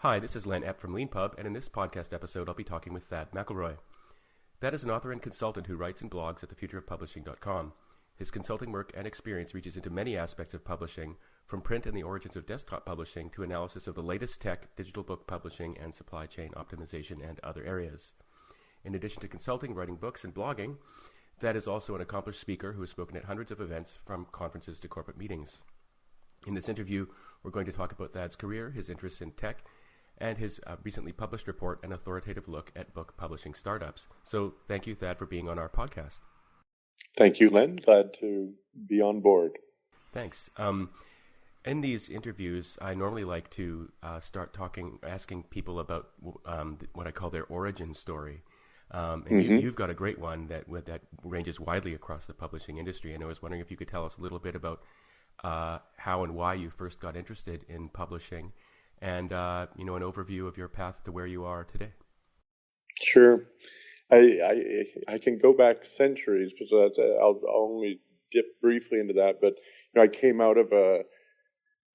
Hi, this is Len Epp from Leanpub, and in this podcast episode, I'll be talking with Thad McIlroy. Thad is an author and consultant who writes and blogs at thefutureofpublishing.com. His consulting work and experience reaches into many aspects of publishing, from print and the origins of desktop publishing to analysis of the latest tech, digital book publishing, and supply chain optimization and other areas. In addition to consulting, writing books, and blogging, Thad is also an accomplished speaker who has spoken at hundreds of events, from conferences to corporate meetings. In this interview, we're going to talk about Thad's career, his interests in tech, and his recently published report, An Authoritative Look at Book Publishing Startups. So thank you, Thad, for being on our podcast. Thank you, Len. Glad to be on board. Thanks. In these interviews, I normally like to start asking people about what I call their origin story. You've got a great one that ranges widely across the publishing industry. And I was wondering if you could tell us a little bit about how and why you first got interested in publishing, and an overview of your path to where you are today. Sure. I can go back centuries, but I'll only dip briefly into that. But I came out of a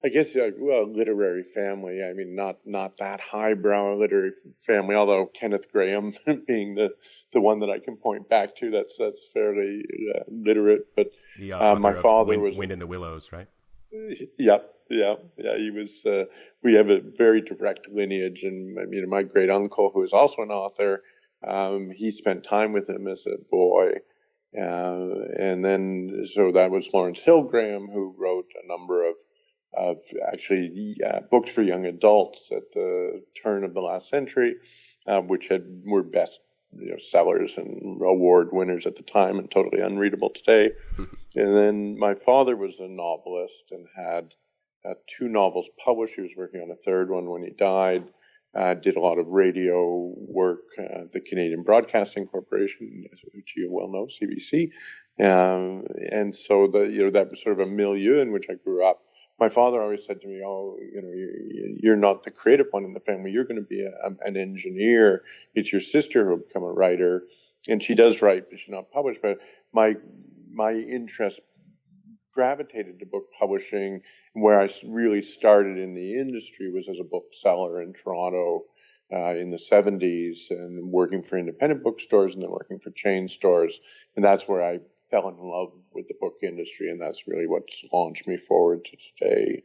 literary family. I mean, not that highbrow literary family, although Kenneth Graham being the one that I can point back to, that's fairly literate. But my father was Wind in the Willows, right? Yep. Yeah. He was. We have a very direct lineage, and my great uncle, who is also an author, he spent time with him as a boy, and then so that was Lawrence Hill Graham, who wrote a number of books for young adults at the turn of the last century, which were best sellers and award winners at the time, and totally unreadable today. And then my father was a novelist and had two novels published. He was working on a third one when he died. Did a lot of radio work, the Canadian Broadcasting Corporation, which you well know, CBC, and so that was sort of a milieu in which I grew up. My father always said to me, you're not the creative one in the family. You're going to be an engineer. It's your sister who will become a writer. And she does write, but she's not published. But my interest gravitated to book publishing. Where I really started in the industry was as a bookseller in Toronto in the 70s, and working for independent bookstores and then working for chain stores. And that's where I fell in love with the book industry, and that's really what's launched me forward to today.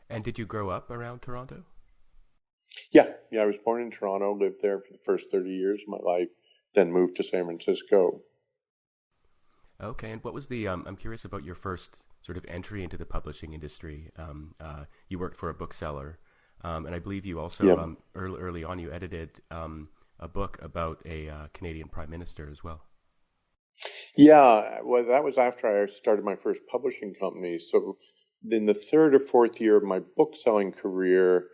And did you grow up around Toronto? Yeah, I was born in Toronto, lived there for the first 30 years of my life, then moved to San Francisco. Okay, and what was I'm curious about your first sort of entry into the publishing industry. You worked for a bookseller, and I believe you also, early on, you edited a book about a Canadian Prime Minister as well. Yeah, well, that was after I started my first publishing company. So in the third or fourth year of my book-selling career,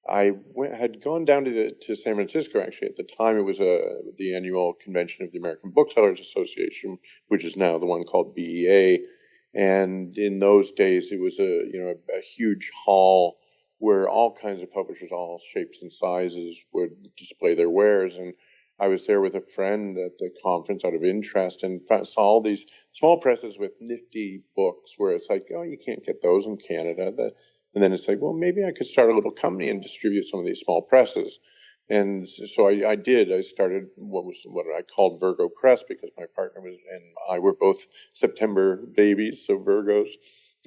I had gone down to San Francisco. Actually, at the time, it was the annual convention of the American Booksellers Association, which is now the one called BEA. And in those days, it was a huge hall where all kinds of publishers, all shapes and sizes, would display their wares. And I was there with a friend at the conference out of interest, and saw all these small presses with nifty books where it's like, you can't get those in Canada. And then it's like, well, maybe I could start a little company and distribute some of these small presses. And so I did. I started what I called Virgo Press, because my partner and I were both September babies, so Virgos.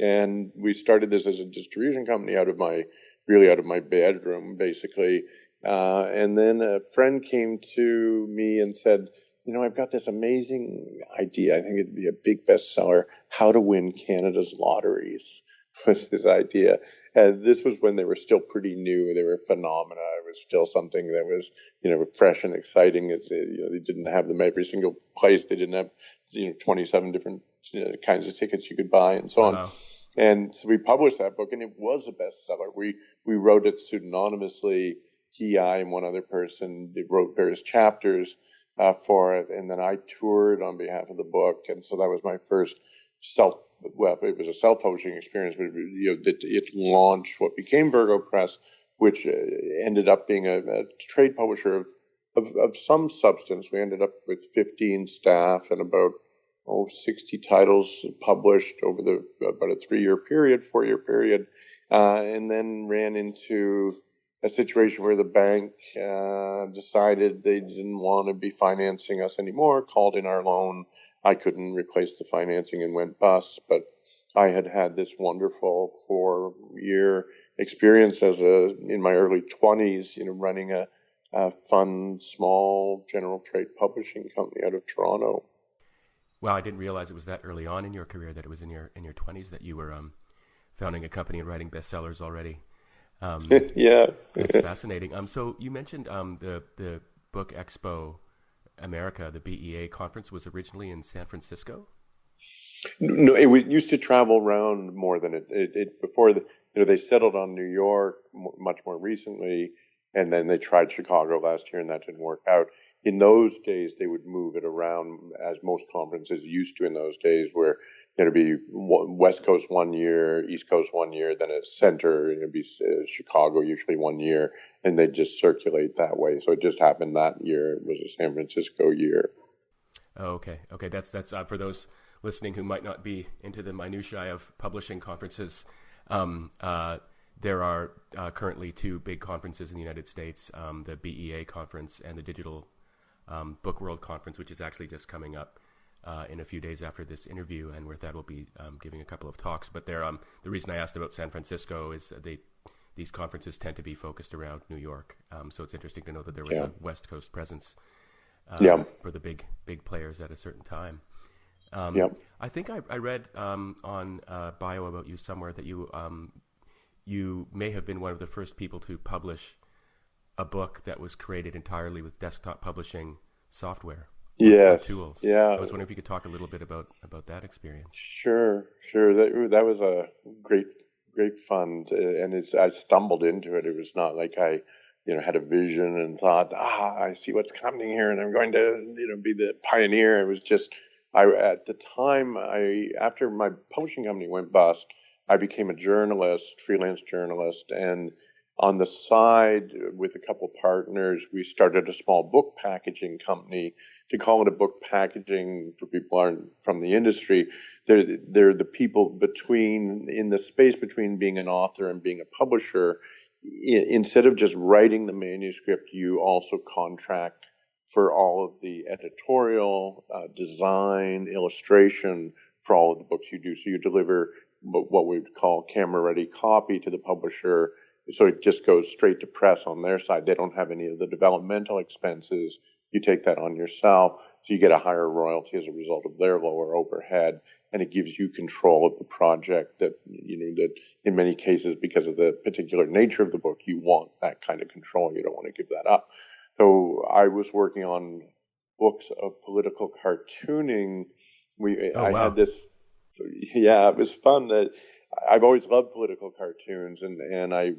And we started this as a distribution company out of my bedroom, basically. And then a friend came to me and said, I've got this amazing idea. I think it'd be a big bestseller. How to win Canada's lotteries was his idea. And this was when they were still pretty new. They were a phenomena. It was still something that was, fresh and exciting. They didn't have them every single place. They didn't have, 27 different kinds of tickets you could buy and so on. Wow. And so we published that book, and it was a bestseller. We wrote it pseudonymously. I and one other person wrote various chapters for it, and then I toured on behalf of the book. And so that was my first it was a self-publishing experience, but it launched what became Virgo Press, which ended up being a trade publisher of some substance. We ended up with 15 staff and about 60 titles published over about a 4-year period, and then ran into a situation where the bank decided they didn't want to be financing us anymore, called in our loan. I couldn't replace the financing and went bust, but I had this wonderful 4-year experience in my early 20s, running a fun, small general trade publishing company out of Toronto. Wow, I didn't realize it was that early on in your career, that it was in your 20s that you were founding a company and writing bestsellers already. Yeah, That's fascinating. So you mentioned the Book Expo America, the BEA conference, was originally in San Francisco. No, it used to travel around more than it before. They settled on New York much more recently, and then they tried Chicago last year, and that didn't work out. In those days, they would move it around, as most conferences used to in those days, where it'd be West Coast 1 year, East Coast 1 year, then a center, it'd be Chicago usually 1 year, and they'd just circulate that way. So it just happened that year it was a San Francisco year. Oh, okay. That's for those listening who might not be into the minutiae of publishing conferences. There are currently 2 big conferences in the United States, the BEA conference and the Digital Book World Conference, which is actually just coming up in a few days after this interview, and where Thad will be giving a couple of talks. But the reason I asked about San Francisco is these conferences tend to be focused around New York. So it's interesting to know that there was a West Coast presence for the big players at a certain time. I think I read on bio about you somewhere that you may have been one of the first people to publish a book that was created entirely with desktop publishing software. Yes. Tools. Yeah. I was wondering if you could talk a little bit about that experience. Sure. That was a great fun, and I stumbled into it. It was not like I had a vision and thought, I see what's coming here, and I'm going to be the pioneer. It was just at the time, after my publishing company went bust, I became a journalist, freelance journalist, and on the side, with a couple partners, we started a small book packaging company. To call it a book packaging, for people who aren't from the industry, they're the people in the space between being an author and being a publisher. Instead of just writing the manuscript, you also contract for all of the editorial, design, illustration for all of the books you do. So you deliver what we would call camera-ready copy to the publisher. So it just goes straight to press on their side. They don't have any of the developmental expenses. You take that on yourself, so you get a higher royalty as a result of their lower overhead, and it gives you control of the project that in many cases, because of the particular nature of the book, you want that kind of control. You don't want to give that up. So I was working on books of political cartooning. I had this, it was fun. That I've always loved political cartoons, and I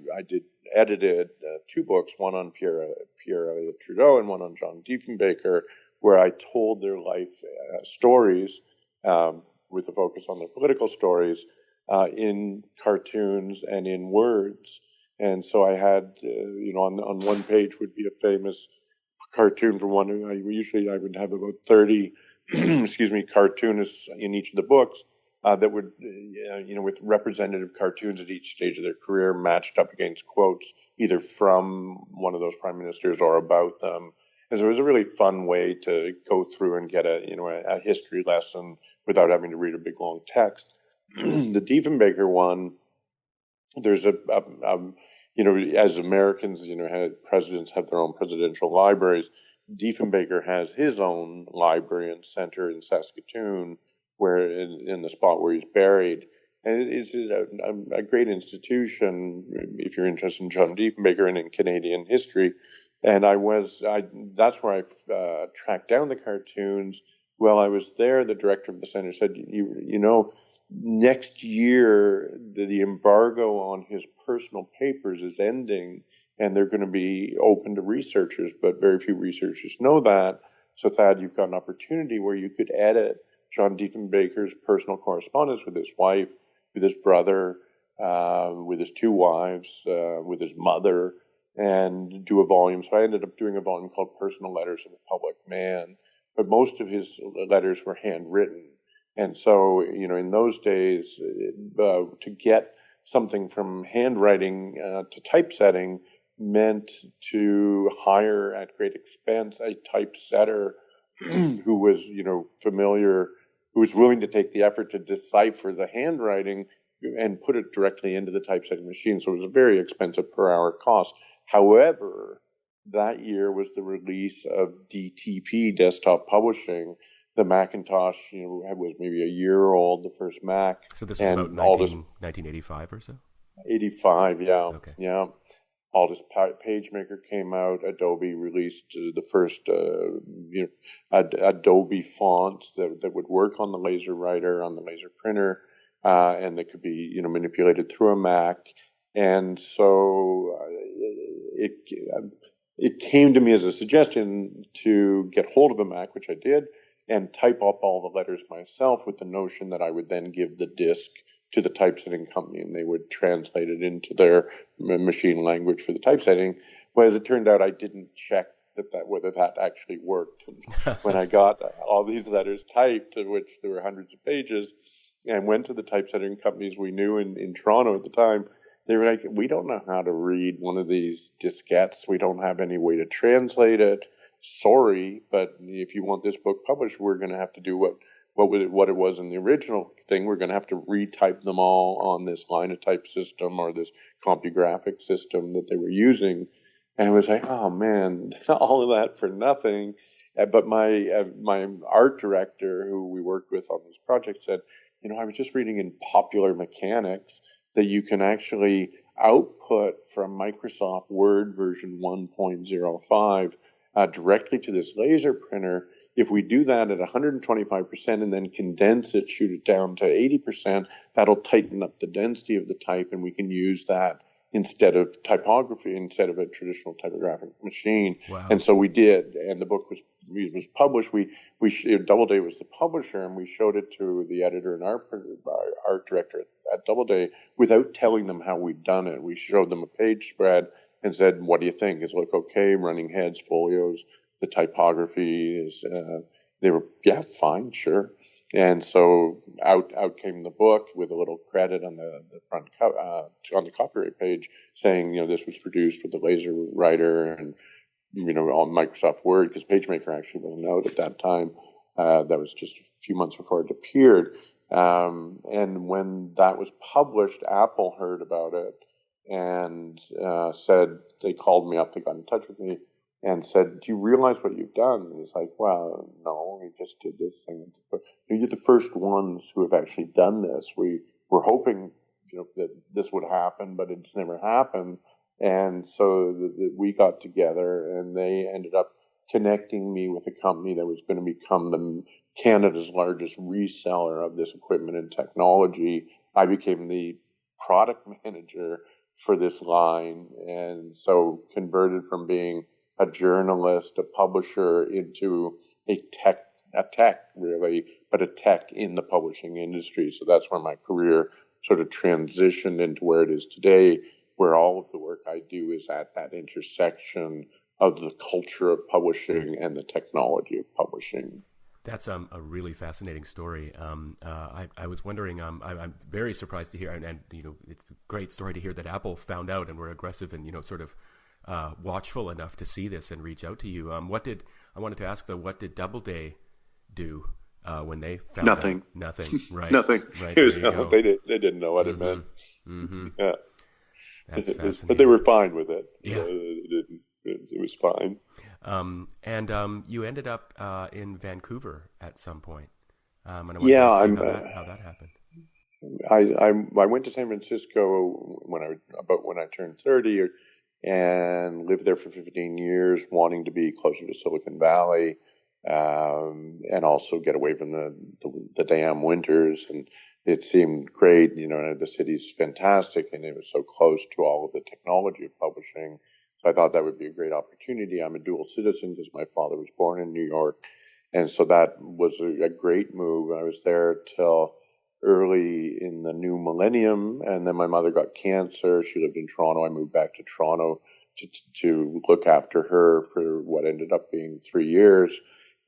edited 2 books, one on Pierre Elliott Trudeau and one on John Diefenbaker, where I told their life stories with a focus on their political stories in cartoons and in words. And so I had, on one page would be a famous cartoon from one. I would have about 30, cartoonists in each of the books. That would, with representative cartoons at each stage of their career matched up against quotes either from one of those prime ministers or about them. And so it was a really fun way to go through and get a history lesson without having to read a big long text. The Diefenbaker one, there's as Americans, presidents have their own presidential libraries. Diefenbaker has his own library and center in Saskatoon, where in the spot where he's buried. And it's a great institution if you're interested in John Diefenbaker and in Canadian history. And that's where I tracked down the cartoons. While I was there, the director of the center said, next year, the embargo on his personal papers is ending, and they're going to be open to researchers, but very few researchers know that. So Thad, you've got an opportunity where you could edit John Diefenbaker's personal correspondence with his wife, with his brother, with his 2 wives, with his mother, and do a volume. So I ended up doing a volume called Personal Letters of a Public Man, but most of his letters were handwritten. And so, in those days, to get something from handwriting to typesetting meant to hire at great expense a typesetter who was, familiar, who was willing to take the effort to decipher the handwriting and put it directly into the typesetting machine. So it was a very expensive per hour cost. However, that year was the release of DTP, desktop publishing. The Macintosh, was maybe a year old, the first Mac. So this was about 1985 or so? 85, yeah. Okay. Yeah. Aldous PageMaker came out. Adobe released the first Adobe font that would work on the laser writer, on the laser printer, and that could be manipulated through a Mac. And so it came to me as a suggestion to get hold of a Mac, which I did, and type up all the letters myself with the notion that I would then give the disk to the typesetting company and they would translate it into their machine language for the typesetting. Well, as it turned out, I didn't check whether that actually worked. And when I got all these letters typed, of which there were hundreds of pages, and went to the typesetting companies we knew in Toronto at the time, they were like, we don't know how to read one of these diskettes. We don't have any way to translate it. Sorry, but if you want this book published, we're going to have to do what it was in the original thing. We're going to have to retype them all on this Linotype system or this CompuGraphic system that they were using. And I was like, oh man, all of that for nothing. But my art director, who we worked with on this project, said, I was just reading in Popular Mechanics that you can actually output from Microsoft Word version 1.05 directly to this laser printer. If we do that at 125% and then condense it, shoot it down to 80%, that'll tighten up the density of the type, and we can use that instead of typography, instead of a traditional typographic machine. Wow. And so we did, and the book was published. Doubleday was the publisher, and we showed it to the editor and art director at Doubleday without telling them how we'd done it. We showed them a page spread and said, what do you think? Does it look okay? Running heads, folios, the typography is, they were, yeah, fine, sure. And so out came the book with a little credit on the front on the copyright page saying, this was produced with the laser writer and, on Microsoft Word, because PageMaker actually wasn't out at that time. That was just a few months before it appeared. And when that was published, Apple heard about it and said, they called me up, they got in touch with me and said, do you realize what you've done? And it's like, well, no, we just did this thing. But you're the first ones who have actually done this. We were hoping, that this would happen, but it's never happened. And so we got together and they ended up connecting me with a company that was going to become Canada's largest reseller of this equipment and technology. I became the product manager for this line, and so converted from being a journalist, a publisher, into a tech really, but a tech in the publishing industry. So that's where my career sort of transitioned into where it is today, where all of the work I do is at that intersection of the culture of publishing and the technology of publishing. That's a really fascinating story. I was wondering, I'm very surprised to hear, and it's a great story to hear that Apple found out and were aggressive and, sort of watchful enough to see this and reach out to you. I wanted to ask though, what did Doubleday do when they found Nothing. out? Nothing. Right. Nothing. Right. They didn't know what it meant. Mm-hmm. Yeah. That's fascinating. But they were fine with it. Yeah. It was fine. And you ended up in Vancouver at some point. And I wanted to see how that happened. I went to San Francisco when I turned 30 and lived there for 15 years, wanting to be closer to Silicon Valley, and also get away from the damn winters. And it seemed great, the city's fantastic, and it was so close to all of the technology of publishing. So I thought that would be a great opportunity. I'm a dual citizen because my father was born in New York. And so that was a great move. I was there till early in the new millennium. And then my mother got cancer. She lived in Toronto. I moved back to Toronto to look after her for what ended up being 3 years.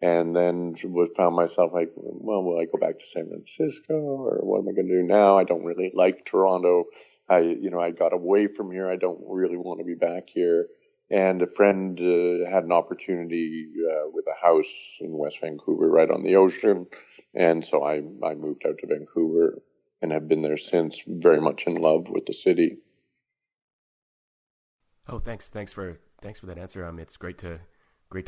And then found myself like, well, will I go back to San Francisco or what am I going to do now? I don't really like Toronto. I got away from here. I don't really want to be back here. And a friend had an opportunity with a house in West Vancouver, right on the ocean. And so I moved out to Vancouver and have been there since, very much in love with the city. Oh, thanks for that answer. It's great to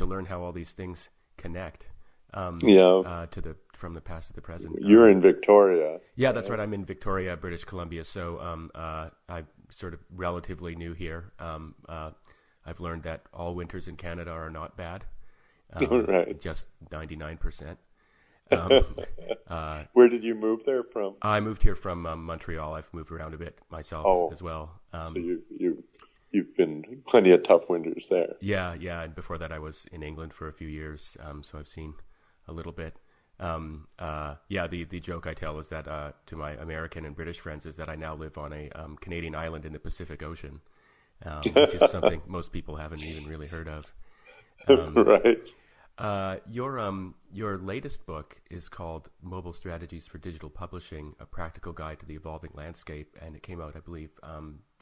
learn how all these things connect. From the past to the present. You're in Victoria. Yeah, that's right. I'm in Victoria, British Columbia. So I'm sort of relatively new here. I've learned that all winters in Canada are not bad. Right. Just 99%. Where did you move there from? I moved here from Montreal. I've moved around a bit myself as well. So you've been plenty of tough winters there. Yeah. And before that, I was in England for a few years. So I've seen a little bit. The joke I tell is that to my American and British friends is that I now live on a Canadian island in the Pacific Ocean, which is something most people haven't even really heard of. Right. Your latest book is called Mobile Strategies for Digital Publishing: A Practical Guide to the Evolving Landscape, and it came out, I believe,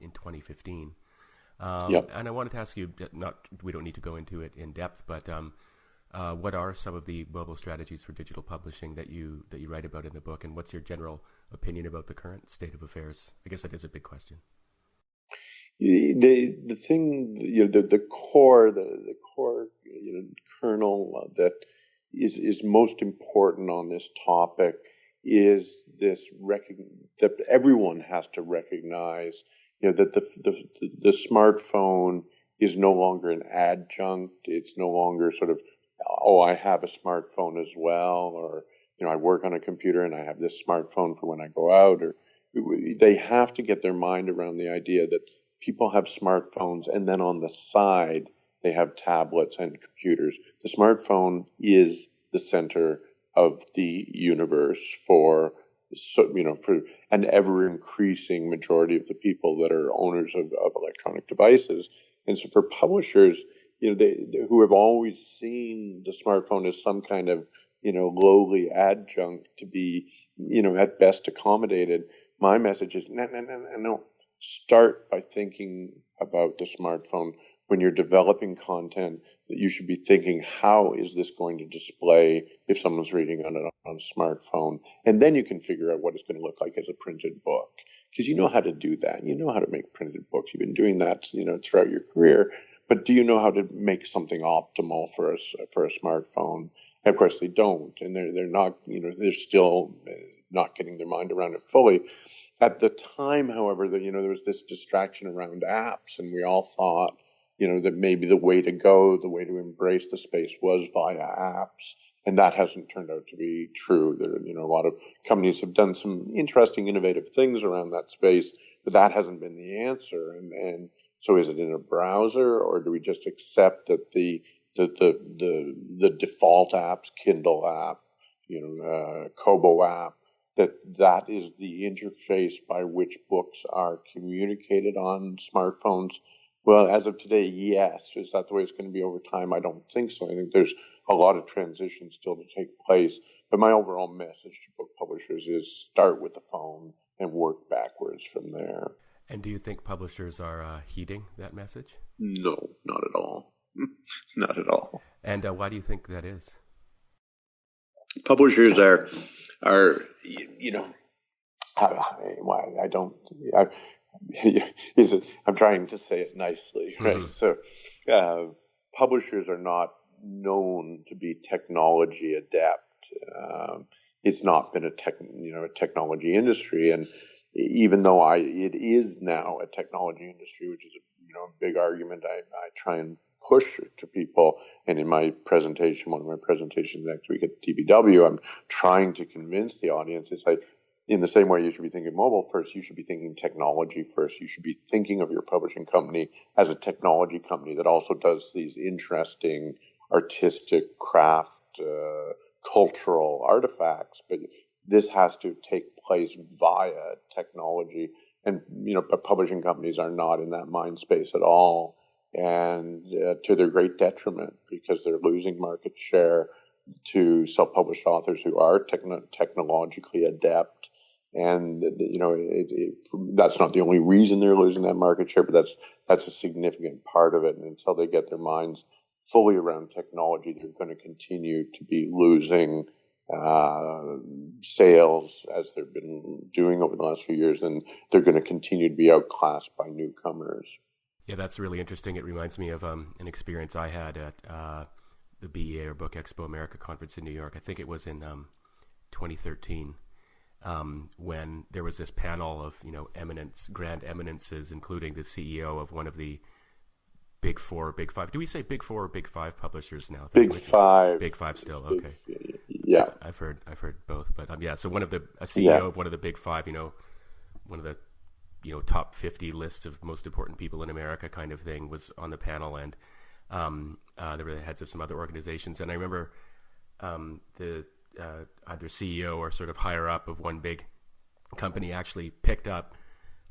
in 2015. Yep. And I wanted to ask you, we don't need to go into it in depth, but what are some of the mobile strategies for digital publishing that you write about in the book, and what's your general opinion about the current state of affairs? I guess that is a big question. The thing, the core kernel that is most important on this topic is this that everyone has to recognize, that the smartphone is no longer an adjunct. It's no longer sort of, I have a smartphone as well, or I work on a computer and I have this smartphone for when I go out. Or they have to get their mind around the idea that people have smartphones, and then on the side they have tablets and computers. The smartphone is the center of the universe for an ever increasing majority of the people that are owners of electronic devices. And so for publishers, who have always seen the smartphone as some kind of, lowly adjunct to be, at best accommodated, my message is no. Start by thinking about the smartphone when you're developing content. That you should be thinking, how is this going to display if someone's reading on a smartphone? And then you can figure out what it's going to look like as a printed book, because you know how to do that. You know how to make printed books. You've been doing that, throughout your career. But do you know how to make something optimal for a smartphone? And of course, they don't, and they're not. They're still not getting their mind around it fully. At the time, however, that there was this distraction around apps, and we all thought, that maybe the way to go, the way to embrace the space was via apps, and that hasn't turned out to be true. There, a lot of companies have done some interesting, innovative things around that space, but that hasn't been the answer. And so, is it in a browser, or do we just accept that the default apps, Kindle app, Kobo app, that is the interface by which books are communicated on smartphones? Well, as of today, yes. Is that the way it's going to be over time? I don't think so. I think there's a lot of transition still to take place. But my overall message to book publishers is start with the phone and work backwards from there. And do you think publishers are heeding that message? No, not at all. Not at all. And why do you think that is? Publishers are I'm trying to say it nicely, right? Mm-hmm. So publishers are not known to be technology adept. It's not been a technology industry, and even though it is now a technology industry, which is a big argument I try and push to people. And in my presentation, one of my presentations next week at DBW, I'm trying to convince the audience, it's like, in the same way you should be thinking mobile first, you should be thinking technology first. You should be thinking of your publishing company as a technology company that also does these interesting artistic, craft, cultural artifacts. But this has to take place via technology. And, but publishing companies are not in that mind space at all. And to their great detriment, because they're losing market share to self-published authors who are technologically adept And that's not the only reason they're losing that market share, but that's a significant part of it. And until they get their minds fully around technology, they're going to continue to be losing sales as they've been doing over the last few years, and they're going to continue to be outclassed by newcomers. Yeah, that's really interesting. It reminds me of an experience I had at the BEA, or Book Expo America conference in New York. I think it was in 2013. When there was this panel of grand eminences, including the CEO of one of the Big Four, Big Five. Do we say Big Four or Big Five publishers now? Big Five. Big Five still. Okay. Yeah, I've heard both, but so one of a CEO of one of the Big Five, one of the top 50 lists of most important people in America, kind of thing, was on the panel, and there were the heads of some other organizations, and I remember the either CEO or sort of higher up of one big company actually picked up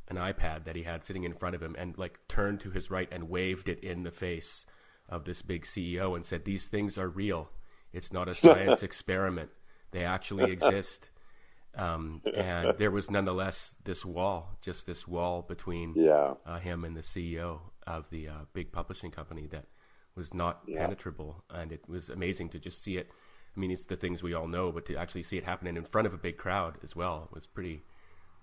an iPad that he had sitting in front of him and turned to his right and waved it in the face of this big CEO and said, "These things are real. It's not a science experiment. They actually exist." And there was nonetheless this wall between him and the CEO of the big publishing company that was not penetrable. And it was amazing to just see it. I mean, it's the things we all know, but to actually see it happening in front of a big crowd as well was pretty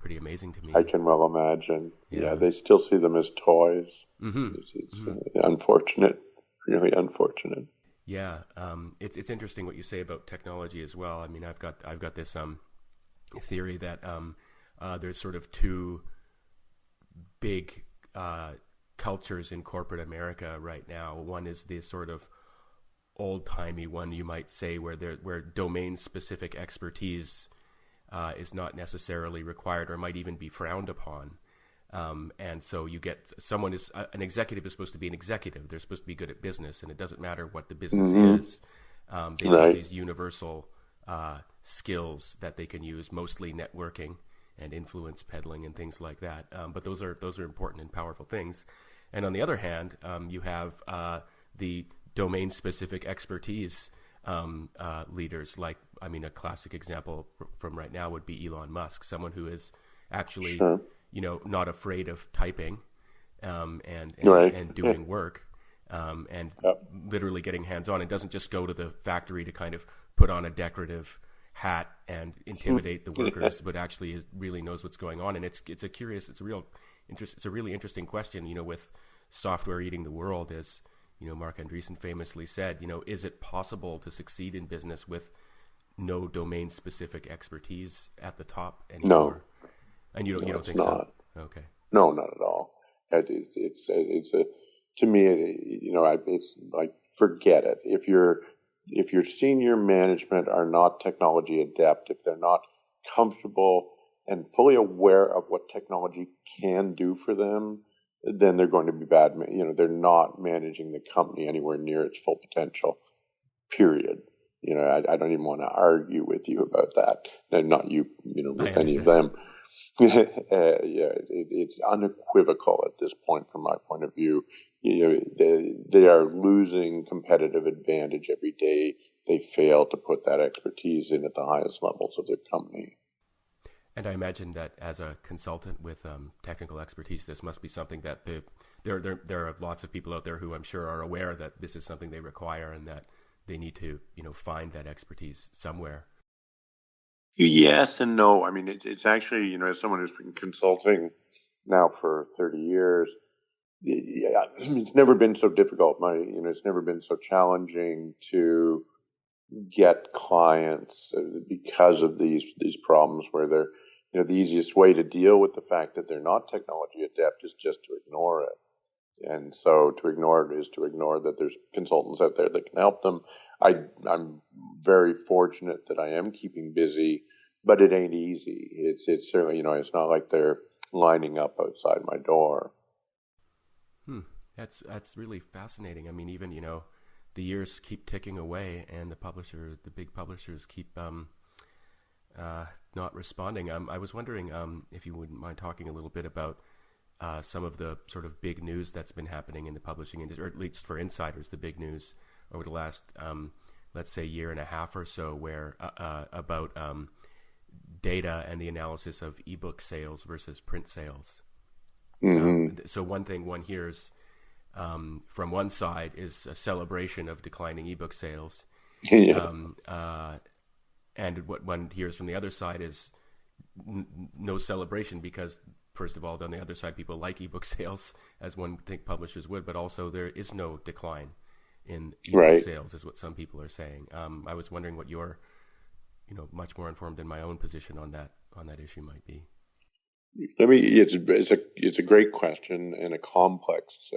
amazing to me. I can well imagine. Yeah, they still see them as toys. Mm-hmm. It's unfortunate, really unfortunate. Yeah, it's interesting what you say about technology as well. I mean, I've got this theory that there's sort of two big cultures in corporate America right now. One is the sort of old-timey one, you might say, where domain-specific expertise is not necessarily required or might even be frowned upon. And so you get an executive is supposed to be an executive. They're supposed to be good at business, and it doesn't matter what the business is. They have these universal skills that they can use, mostly networking and influence peddling and things like that. But those are important and powerful things. And on the other hand, you have the domain-specific expertise leaders. A classic example from right now would be Elon Musk, someone who is actually, not afraid of typing and doing work and literally getting hands-on. It doesn't just go to the factory to kind of put on a decorative hat and intimidate the workers, but actually really knows what's going on. And it's a really interesting question. With software eating the world, as Mark Andreessen famously said, is it possible to succeed in business with no domain-specific expertise at the top anymore? No. And you don't think not. So? Okay. No, not at all. To me, it's like, forget it. If your senior management are not technology adept, if they're not comfortable and fully aware of what technology can do for them, then they're going to be bad. They're not managing the company anywhere near its full potential, period. I don't even want to argue with you about that. And not you, with any of them. It's unequivocal at this point from my point of view. They are losing competitive advantage every day they fail to put that expertise in at the highest levels of their company. And I imagine that as a consultant with technical expertise, this must be something that there are lots of people out there who I'm sure are aware that this is something they require and that they need to find that expertise somewhere. Yes and no. I mean, it's actually, as someone who's been consulting now for 30 years, it's never been so difficult. It's never been so challenging to get clients because of these problems where they're, the easiest way to deal with the fact that they're not technology adept is just to ignore it. And so to ignore it is to ignore that there's consultants out there that can help them. I'm very fortunate that I am keeping busy, but it ain't easy. It's certainly, it's not like they're lining up outside my door. That's really fascinating. I mean, even, the years keep ticking away and the big publishers keep not responding. I was wondering if you wouldn't mind talking a little bit about some of the sort of big news that's been happening in the publishing industry, or at least for insiders, the big news over the last, let's say, year and a half or so, where about data and the analysis of ebook sales versus print sales. So one thing one hears from one side is a celebration of declining ebook sales. Yeah. And what one hears from the other side is no celebration because, first of all, on the other side, people like ebook sales, as one would think publishers would, but also there is no decline in ebook sales, is what some people are saying. I was wondering what your, much more informed than my own position on that issue might be. It's a great question and a complex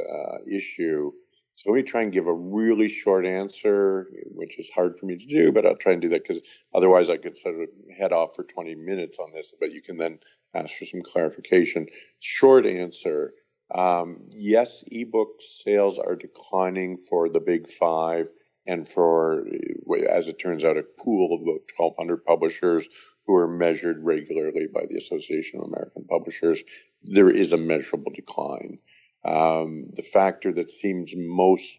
issue. So let me try and give a really short answer, which is hard for me to do, but I'll try and do that because otherwise I could sort of head off for 20 minutes on this, but you can then ask for some clarification. Short answer, yes, ebook sales are declining for the big five and for, as it turns out, a pool of about 1,200 publishers who are measured regularly by the Association of American Publishers. There is a measurable decline. The factor that seems most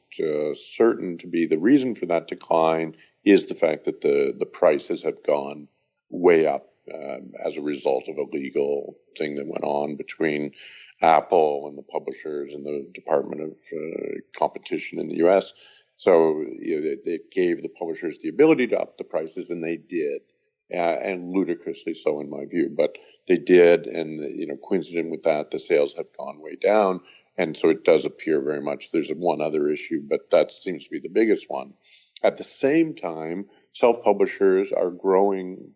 certain to be the reason for that decline is the fact that the prices have gone way up as a result of a legal thing that went on between Apple and the publishers and the Department of Competition in the U.S. So it gave the publishers the ability to up the prices, and they did, and ludicrously so in my view. But they did, and coincident with that, the sales have gone way down. And so it does appear very much there's one other issue, but that seems to be the biggest one. At the same time, self-publishers are growing.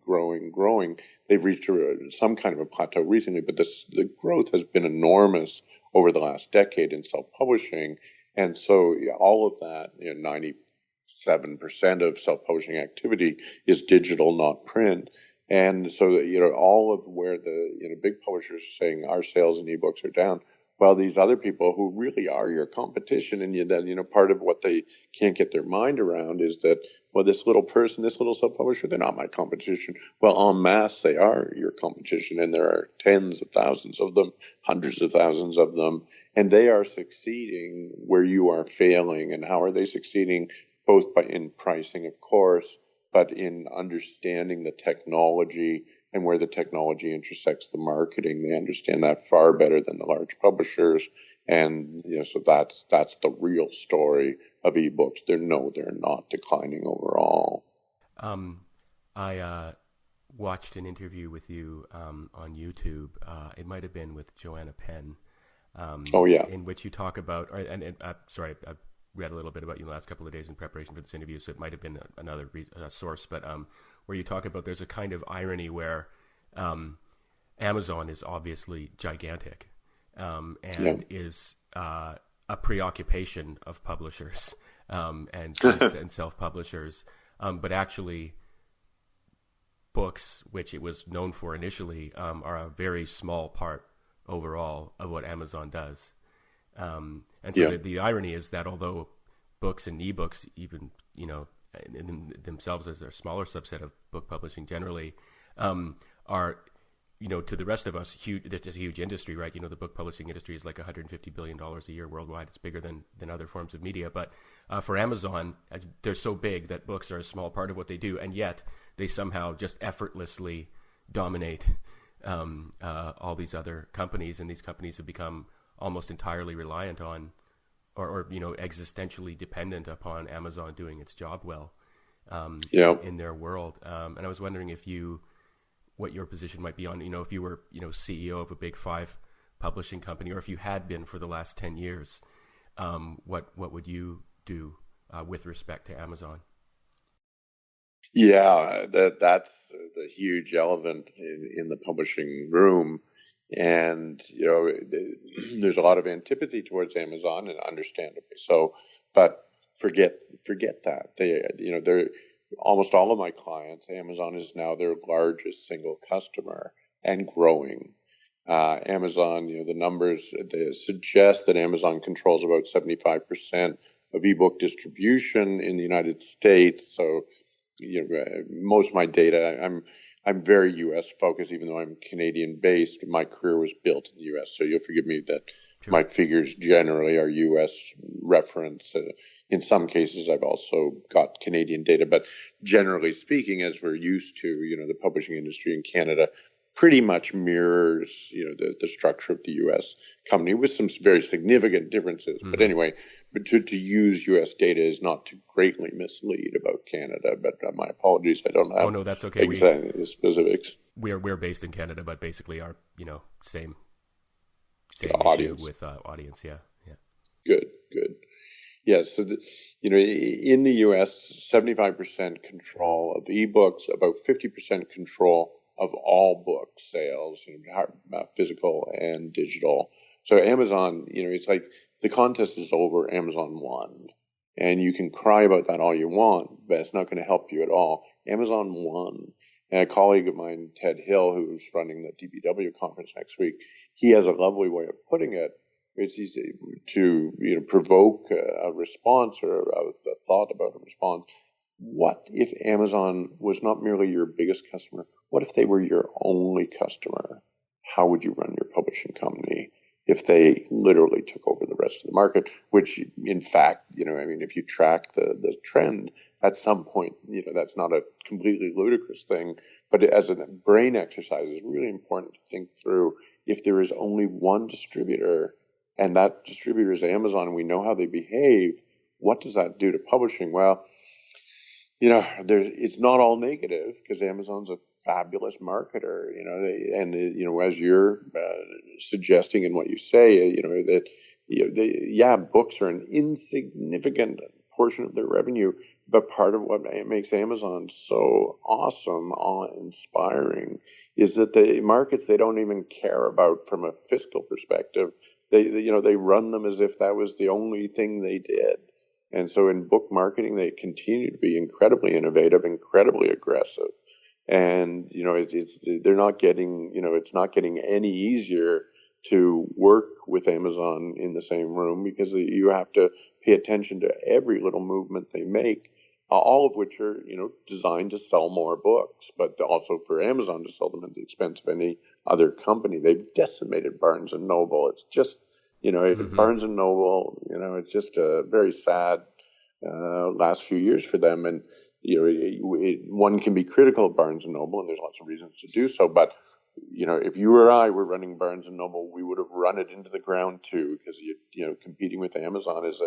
They've reached some kind of a plateau recently, but the growth has been enormous over the last decade in self-publishing. And so all of that, 97% of self-publishing activity is digital, not print. And so, all of where the big publishers are saying our sales in ebooks are down, well, these other people who really are your competition, and then, part of what they can't get their mind around is that, well, this little self-publisher, they're not my competition. Well, en masse, they are your competition, and there are tens of thousands of them, hundreds of thousands of them, and they are succeeding where you are failing. And how are they succeeding? Both in pricing, of course, but in understanding the technology and where the technology intersects the marketing. They understand that far better than the large publishers. And, so that's the real story of ebooks. They're not declining overall. I watched an interview with you on YouTube. It might have been with Joanna Penn. In which you talk about, I've read a little bit about you the last couple of days in preparation for this interview, so it might have been another source, but where you talk about there's a kind of irony where Amazon is obviously gigantic and is a preoccupation of publishers and self-publishers, but actually books, which it was known for initially, are a very small part overall of what Amazon does. The irony is that although books and ebooks, even in themselves as a smaller subset of book publishing generally, are to the rest of us huge. It's a huge industry, right? The book publishing industry is like $150 billion a year worldwide. It's bigger than other forms of media. But for Amazon, they're so big that books are a small part of what they do, and yet they somehow just effortlessly dominate all these other companies, and these companies have become almost entirely reliant on or existentially dependent upon Amazon doing its job well in their world. And I was wondering what your position might be on, if you were, CEO of a big five publishing company, or if you had been for the last 10 years, what would you do with respect to Amazon? Yeah, that's the huge elephant in the publishing room. And, there's a lot of antipathy towards Amazon, and understandably so, but forget that. They're almost all of my clients, Amazon is now their largest single customer and growing. Amazon, the numbers they suggest that Amazon controls about 75% of ebook distribution in the United States. So, most of my data, I'm very U.S. focused, even though I'm Canadian based. My career was built in the U.S., so you'll forgive me that Sure. My figures generally are U.S. reference. In some cases, I've also got Canadian data, but generally speaking, as we're used to, the publishing industry in Canada pretty much mirrors, the structure of the U.S. company with some very significant differences. But anyway, to use U.S. data is not to greatly mislead about Canada. But my apologies, I don't have. Oh no, that's okay. Exactly the specifics. We're based in Canada, but basically our same audience. Issue with audience. Yeah. Good. Yeah, so in the U.S., 75% control of ebooks, about 50% control of all book sales, physical and digital. So Amazon, it's like the contest is over, Amazon won. And you can cry about that all you want, but it's not going to help you at all. Amazon won. And a colleague of mine, Ted Hill, who's running the DPW conference next week, he has a lovely way of putting it. It's easy to provoke a response or a thought about a response. What if Amazon was not merely your biggest customer? What if they were your only customer? How would you run your publishing company if they literally took over the rest of the market? Which, in fact, if you track the trend, at some point, that's not a completely ludicrous thing. But as a brain exercise, it's really important to think through if there is only one distributor and that distributor is Amazon and we know how they behave, what does that do to publishing? Well, it's not all negative because Amazon's a fabulous marketer, as you're suggesting in what you say, books are an insignificant portion of their revenue, but part of what makes Amazon so awesome, awe-inspiring, is that the markets they don't even care about from a fiscal perspective. They run them as if that was the only thing they did. And so in book marketing, they continue to be incredibly innovative, incredibly aggressive. And, they're not getting, it's not getting any easier to work with Amazon in the same room because you have to pay attention to every little movement they make, all of which are, designed to sell more books, but also for Amazon to sell them at the expense of any other company. They've decimated Barnes and Noble. It's just, Barnes and Noble, it's just a very sad last few years for them. And, one can be critical of Barnes and Noble, and there's lots of reasons to do so. But, if you or I were running Barnes and Noble, we would have run it into the ground too, because, competing with Amazon is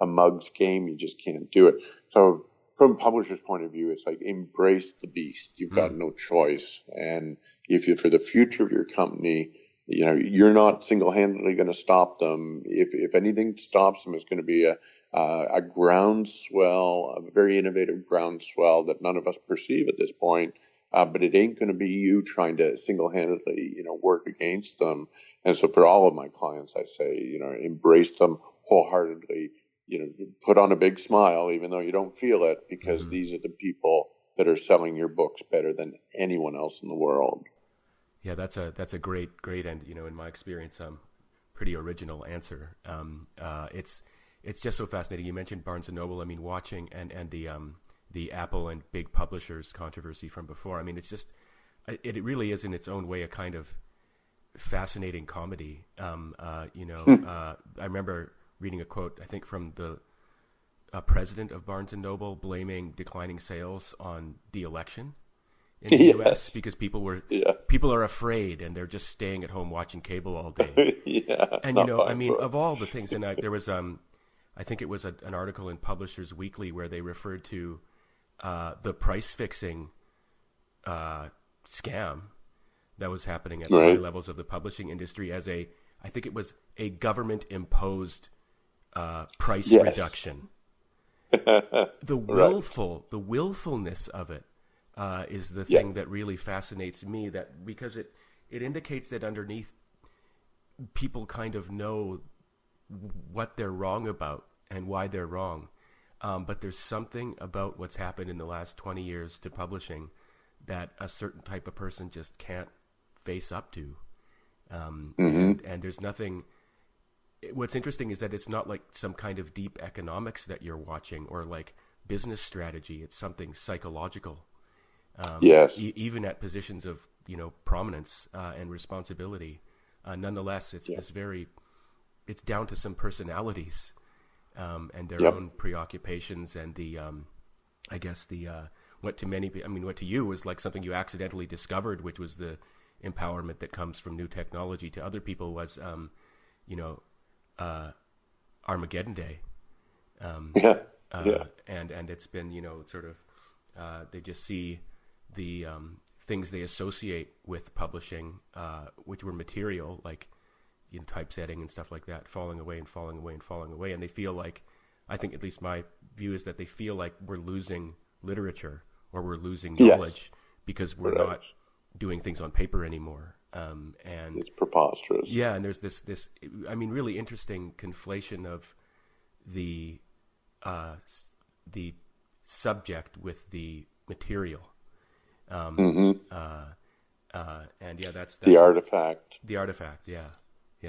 a mug's game. You just can't do it. So from a publisher's point of view, it's like embrace the beast. You've got no choice. And if you, for the future of your company, you're not single-handedly going to stop them. If anything stops them, it's going to be a groundswell, a very innovative groundswell that none of us perceive at this point. But it ain't going to be you trying to single-handedly, work against them. And so for all of my clients, I say, embrace them wholeheartedly. Put on a big smile, even though you don't feel it, because these are the people that are selling your books better than anyone else in the world. Yeah, that's a great and in my experience, pretty original answer. It's just so fascinating. You mentioned Barnes and Noble. I mean, watching and the Apple and big publishers controversy from before. I mean, it's just it really is in its own way a kind of fascinating comedy. I remember reading a quote, I think from the president of Barnes and Noble, blaming declining sales on the election in the U.S. because people are afraid and they're just staying at home watching cable all day. And of all the things, and there was I think it was an article in Publishers Weekly where they referred to the price fixing scam that was happening at the high levels of the publishing industry as I think it was a government imposed price reduction. The willfulness of it is the thing that really fascinates me, that because it indicates that underneath people kind of know what they're wrong about and why they're wrong. But there's something about what's happened in the last 20 years to publishing that a certain type of person just can't face up to. And there's nothing. What's interesting is that it's not like some kind of deep economics that you're watching or like business strategy. It's something psychological. Even at positions of prominence and responsibility. Nonetheless, it's this very it's down to some personalities and their Yep. own preoccupations, and I guess what to you was like something you accidentally discovered, which was the empowerment that comes from new technology. To other people was, Armageddon Day. Yeah. And it's been, sort of, they just see the things they associate with publishing, which were material, like typesetting and stuff like that, falling away and falling away and falling away. And they feel like, I think at least my view is that they feel like we're losing literature or we're losing knowledge because we're not doing things on paper anymore. And it's preposterous. Yeah, and there's this really interesting conflation of the subject with the material. And that's the artifact. The artifact, yeah. We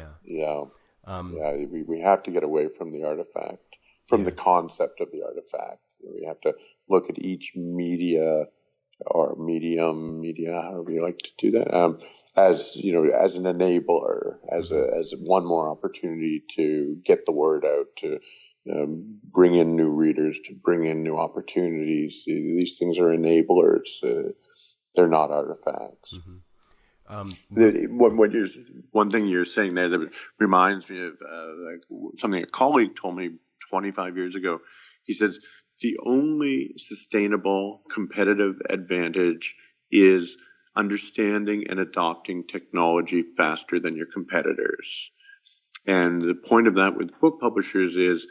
have to get away from the artifact, from the concept of the artifact. We have to look at each media or media, however you like to do that, as an enabler, as one more opportunity to get the word out, to bring in new readers, to bring in new opportunities. These things are enablers. They're not artifacts. One thing you're saying there that reminds me of something a colleague told me 25 years ago. He says, the only sustainable competitive advantage is understanding and adopting technology faster than your competitors. And the point of that with book publishers is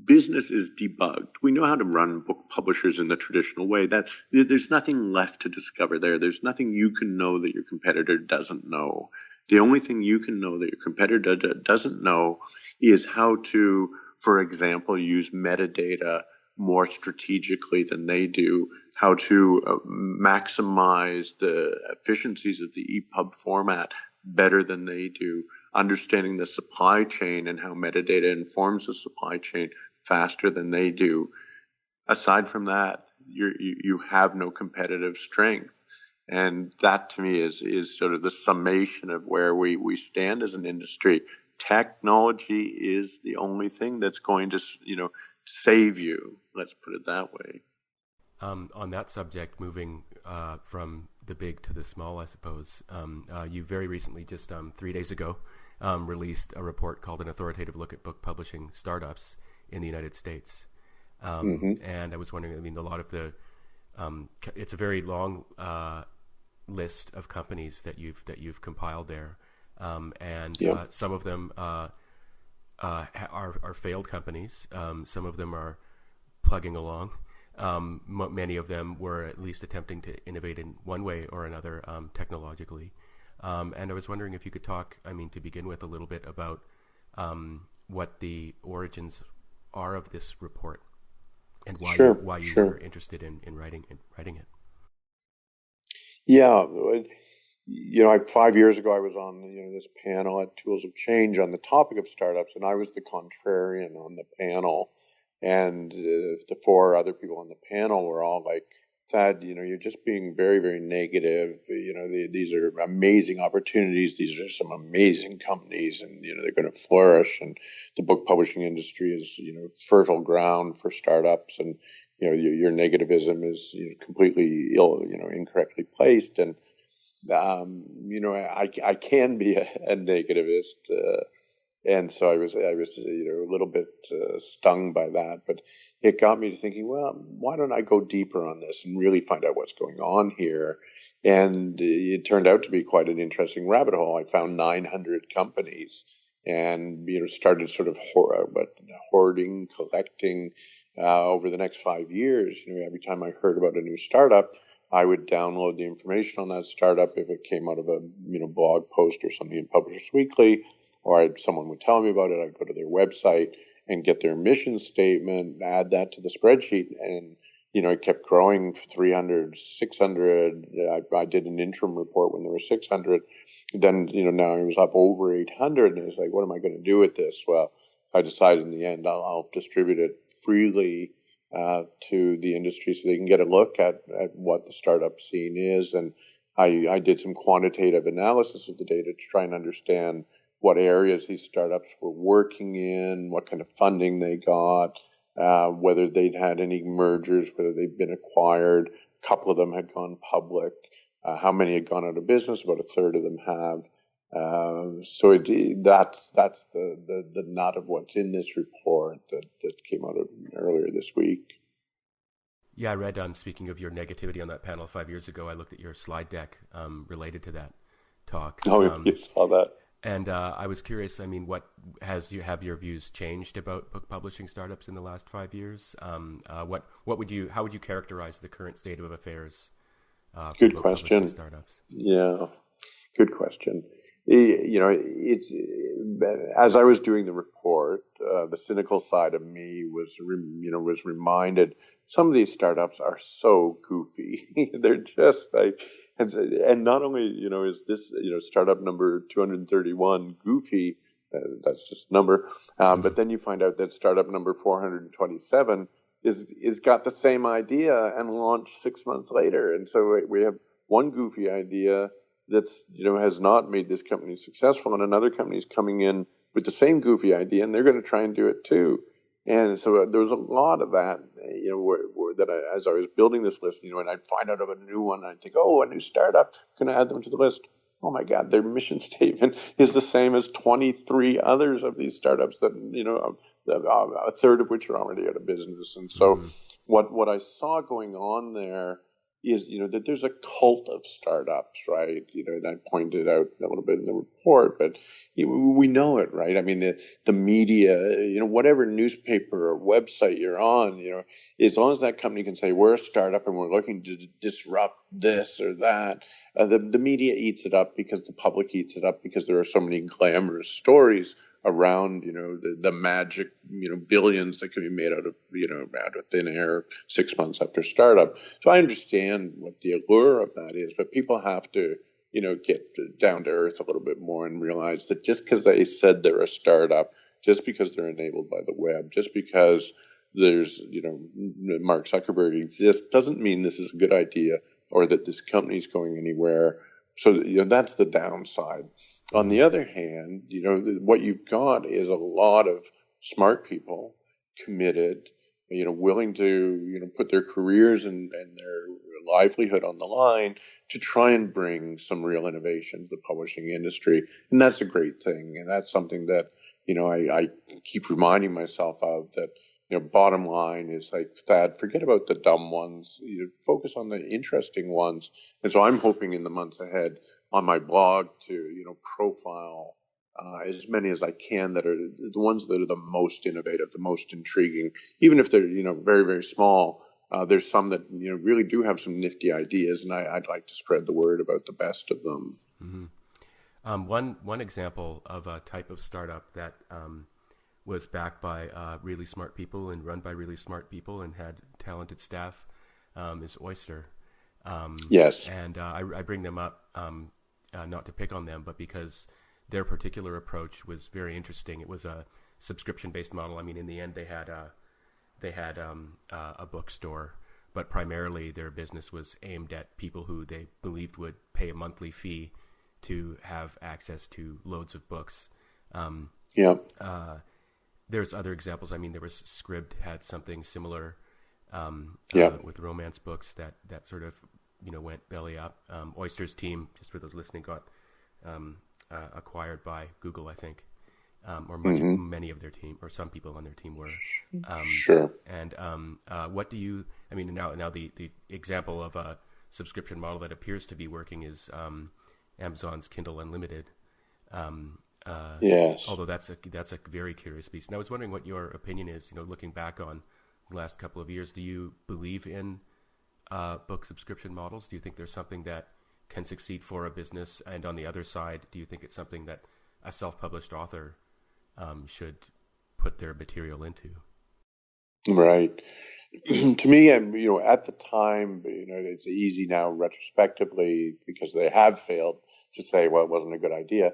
business is debugged. We know how to run book publishers in the traditional way. That there's nothing left to discover there. There's nothing you can know that your competitor doesn't know. The only thing you can know that your competitor doesn't know is how to, for example, use metadata more strategically than they do, how to maximize the efficiencies of the EPUB format better than they do, understanding the supply chain and how metadata informs the supply chain faster than they do. Aside from that, you have no competitive strength. And that to me is sort of the summation of where we stand as an industry. Technology is the only thing that's going to, save you. Let's put it that way. On that subject, moving from the big to the small, I suppose, you very recently, just 3 days ago, released a report called An Authoritative Look at Book Publishing Startups in the United States. And I was wondering, a lot of it's a very long list of companies that you've compiled there. Some of them are failed companies. Some of them are plugging along. Many of them were at least attempting to innovate in one way or another technologically. And I was wondering if you could talk, to begin with, a little bit about what the origins are of this report and why you were interested in writing it. Yeah. 5 years ago, I was on this panel at Tools of Change on the topic of startups, and I was the contrarian on the panel. And the four other people on the panel were all like, Thad, you're just being very, very negative. These are amazing opportunities. These are some amazing companies, and they're going to flourish. And the book publishing industry is fertile ground for startups. And your negativism is completely incorrectly placed. And I can be a negativist. And so I was a little bit stung by that, but it got me to thinking, well, why don't I go deeper on this and really find out what's going on here? And it turned out to be quite an interesting rabbit hole. I found 900 companies and started sort of hoarding, collecting over the next 5 years. Every time I heard about a new startup, I would download the information on that startup if it came out of a blog post or something in Publishers Weekly, or someone would tell me about it. I'd go to their website and get their mission statement, add that to the spreadsheet, and it kept growing. 300, 600. I did an interim report when there were 600. Then now it was up over 800, and it was like, what am I going to do with this? Well, I decided in the end I'll distribute it freely to the industry so they can get a look at what the startup scene is. And I did some quantitative analysis of the data to try and understand what areas these startups were working in, what kind of funding they got, whether they'd had any mergers, whether they'd been acquired. A couple of them had gone public. How many had gone out of business? About a third of them have. That's the nut of what's in this report that came out earlier this week. Yeah, I read, speaking of your negativity on that panel 5 years ago, I looked at your slide deck related to that talk. Oh, you saw that. And I was curious, I mean, have your views changed about book publishing startups in the last 5 years? How would you characterize the current state of affairs? Good question. Startups. Yeah, good question. It's as I was doing the report, the cynical side of me was reminded some of these startups are so goofy. They're just like, and not only is this startup number 231 goofy, that's just number, but then you find out that startup number 427 is got the same idea and launched 6 months later, and so we have one goofy idea that's has not made this company successful, and another company is coming in with the same goofy idea, and they're going to try and do it too. And so there was a lot of that, as I was building this list, and I'd find out of a new one, and I'd think, oh, a new startup, going to add them to the list. Oh my God, their mission statement is the same as 23 others of these startups that, a third of which are already out of business. And so what I saw going on there is, that there's a cult of startups, right? And I pointed out a little bit in the report, but we know it, right? I mean, the media, whatever newspaper or website you're on, as long as that company can say we're a startup and we're looking to disrupt this or that, the media eats it up because the public eats it up because there are so many glamorous stories around, the magic, billions that can be made out of thin air 6 months after startup. So I understand what the allure of that is, but people have to, get down to earth a little bit more and realize that just because they said they're a startup, just because they're enabled by the web, just because there's, Mark Zuckerberg exists, doesn't mean this is a good idea or that this company's going anywhere. So, that's the downside. On the other hand, what you've got is a lot of smart people committed, willing to, put their careers and their livelihood on the line to try and bring some real innovation to the publishing industry. And that's a great thing. And that's something that, I keep reminding myself of, that, bottom line is like, Thad, forget about the dumb ones, focus on the interesting ones. And so I'm hoping in the months ahead on my blog to, profile as many as I can that are the ones that are the most innovative, the most intriguing, even if they're, very, very small. There's some that, really do have some nifty ideas, and I'd like to spread the word about the best of them. Mm-hmm. One example of a type of startup that was backed by really smart people and run by really smart people and had talented staff is Oyster. Yes. And I bring them up not to pick on them, but because their particular approach was very interesting. It was a subscription-based model. I mean, in the end, they had a bookstore, but primarily their business was aimed at people who they believed would pay a monthly fee to have access to loads of books. There's other examples. I mean, there was Scribd had something similar with romance books that sort of went belly up. Oyster's team, just for those listening, got acquired by Google, I think, or many of their team, or some people on their team were. Sure. And what do you? I mean, now the example of a subscription model that appears to be working is Amazon's Kindle Unlimited. Yes. Although that's a very curious piece. And I was wondering what your opinion is. Looking back on the last couple of years, do you believe in book subscription models? Do you think there's something that can succeed for a business? And on the other side, do you think it's something that a self-published author should put their material into? Right. To me, at the time, it's easy now retrospectively because they have failed to say, well, it wasn't a good idea.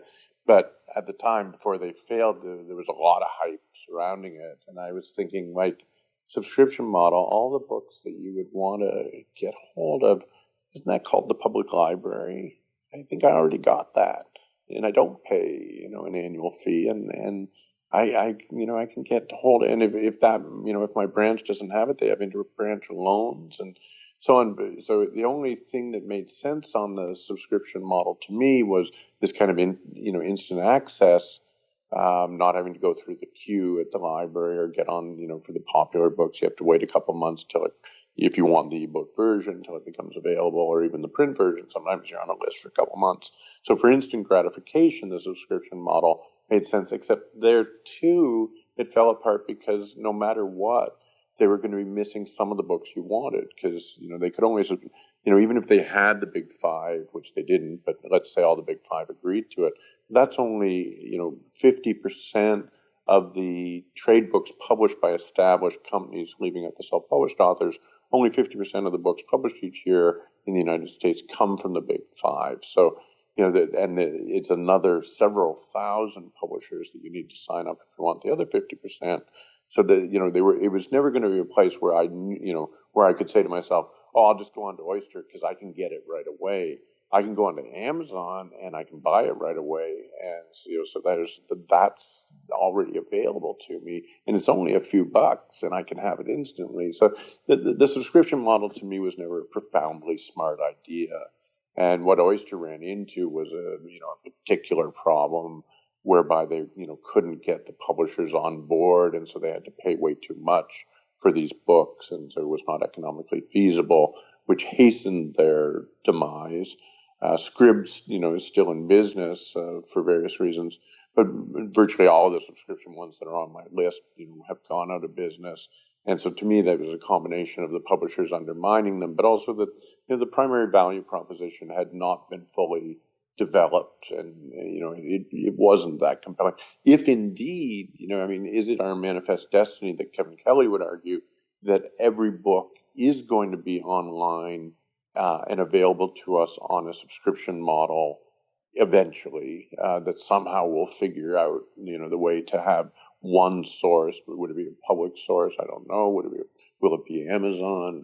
But at the time, before they failed, there was a lot of hype surrounding it. And I was thinking, like, subscription model, all the books that you would want to get hold of, isn't that called the public library? I think I already got that. and I don't pay, an annual fee, and I can get hold of, and if that, if my branch doesn't have it, they have inter-branch loans and so on. So the only thing that made sense on the subscription model to me was this kind of instant access, not having to go through the queue at the library or get on, for the popular books. You have to wait a couple months if you want the ebook version, until it becomes available, or even the print version. Sometimes you're on a list for a couple months. So for instant gratification, the subscription model made sense, except there too, it fell apart because no matter what, they were going to be missing some of the books you wanted, because, they could only, even if they had the big five, which they didn't, but let's say all the big five agreed to it, that's only, 50% of the trade books published by established companies, leaving out the self-published authors. Only 50% of the books published each year in the United States come from the big five. So, it's another several thousand publishers that you need to sign up if you want the other 50%. So that, it was never going to be a place where where I could say to myself, oh, I'll just go on to Oyster because I can get it right away. I can go onto Amazon and I can buy it right away, and so that's already available to me, and it's only a few bucks, and I can have it instantly. So the subscription model to me was never a profoundly smart idea, and what Oyster ran into was a particular problem whereby they couldn't get the publishers on board, and so they had to pay way too much for these books, and so it was not economically feasible, which hastened their demise. Scribs, is still in business for various reasons, but virtually all of the subscription ones that are on my list, have gone out of business. And so to me, that was a combination of the publishers undermining them, but also that the primary value proposition had not been fully developed, and it wasn't that compelling. If indeed, is it our manifest destiny that Kevin Kelly would argue that every book is going to be online and available to us on a subscription model eventually, that somehow we'll figure out, the way to have one source. Would it be a public source? I don't know. Will it be Amazon?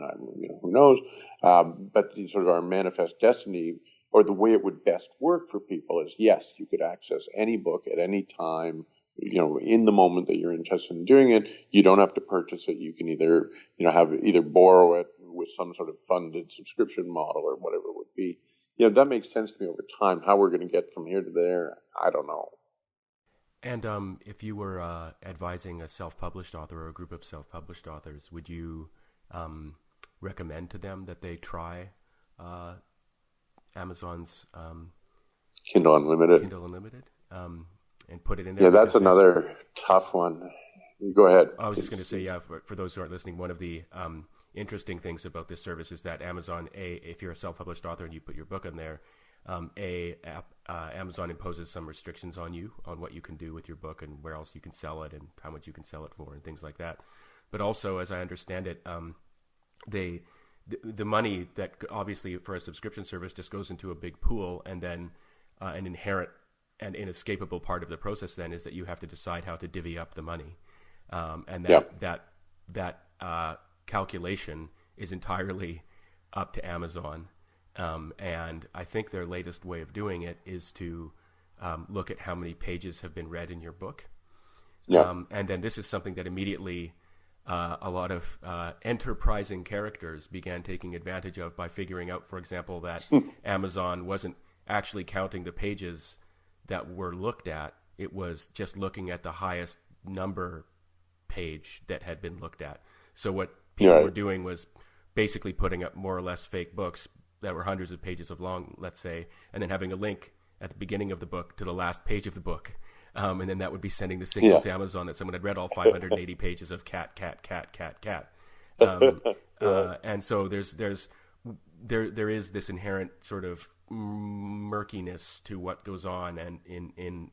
Who knows? But sort of our manifest destiny, or the way it would best work for people, is yes, you could access any book at any time, in the moment that you're interested in doing it. You don't have to purchase it. You can either borrow it with some sort of funded subscription model or whatever it would be. That makes sense to me over time. How we're going to get from here to there, I don't know. And if you were advising a self-published author or a group of self-published authors, would you recommend to them that they try Amazon's Kindle Unlimited, and put it in there? Yeah, that's another tough one. Go ahead. I was just going to say, for those who aren't listening, one of the interesting things about this service is that Amazon, if you're a self-published author and you put your book in there, Amazon imposes some restrictions on you on what you can do with your book and where else you can sell it and how much you can sell it for and things like that. But also, as I understand it, the money that obviously for a subscription service just goes into a big pool, and then an inherent and inescapable part of the process then is that you have to decide how to divvy up the money, and that calculation is entirely up to Amazon. And I think their latest way of doing it is to look at how many pages have been read in your book. And then this is something that immediately a lot of enterprising characters began taking advantage of by figuring out, for example, that Amazon wasn't actually counting the pages that were looked at. It was just looking at the highest number page that had been looked at. So what people were doing was basically putting up more or less fake books that were hundreds of pages of long, let's say, and then having a link at the beginning of the book to the last page of the book. And then that would be sending the signal to Amazon that someone had read all 580 pages of cat. And so there is this inherent sort of murkiness to what goes on and in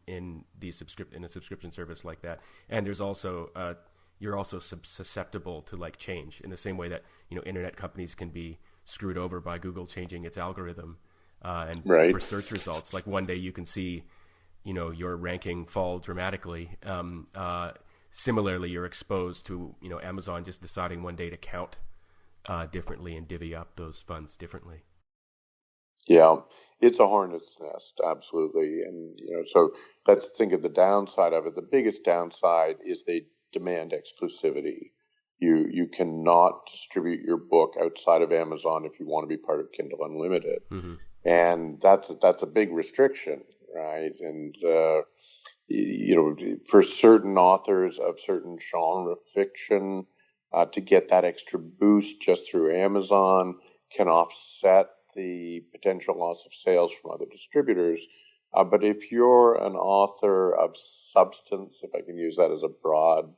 a subscription service like that. And there's also you're also susceptible to like change in the same way that internet companies can be screwed over by Google changing its algorithm for search results. Like one day you can see your ranking fall dramatically. Similarly, you're exposed to Amazon just deciding one day to count differently and divvy up those funds differently. Yeah, it's a hornet's nest, absolutely. And, so let's think of the downside of it. The biggest downside is they demand exclusivity. You cannot distribute your book outside of Amazon if you want to be part of Kindle Unlimited. Mm-hmm. And that's a big restriction, right? And, for certain authors of certain genre fiction, to get that extra boost just through Amazon can offset the potential loss of sales from other distributors. But if you're an author of substance, if I can use that as a broad,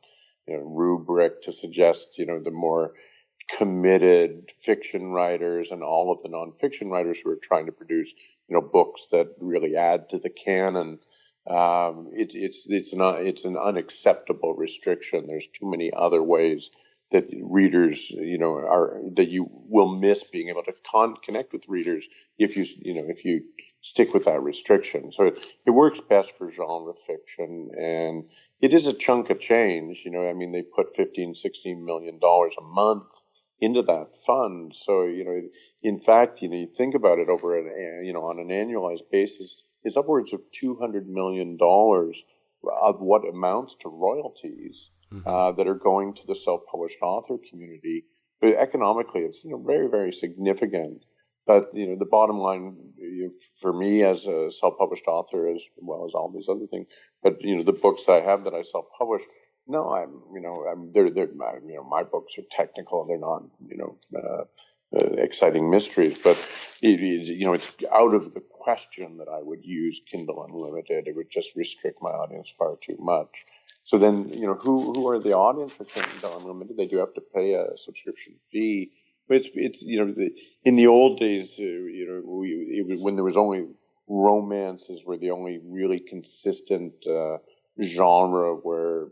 rubric to suggest, the more committed fiction writers and all of the nonfiction writers who are trying to produce, books that really add to the canon, it's an unacceptable restriction. There's too many other ways that readers, that you will miss being able to connect with readers if you stick with that restriction. So it works best for genre fiction, and it is a chunk of change. They put $15-16 million a month into that fund. So, in fact, you think about it over on an annualized basis, it's upwards of $200 million of what amounts to royalties that are going to the self-published author community. But economically, it's, very, very significant. But, the bottom line for me as a self-published author, as well as all these other things, but, the books that I have that I self-publish, no, my books are technical. They're not, exciting mysteries, but it's out of the question that I would use Kindle Unlimited. It would just restrict my audience far too much. So then, who are the audience for Kindle Unlimited? They do have to pay a subscription fee. But it's in the old days, when there was only romances were the only really consistent genre where,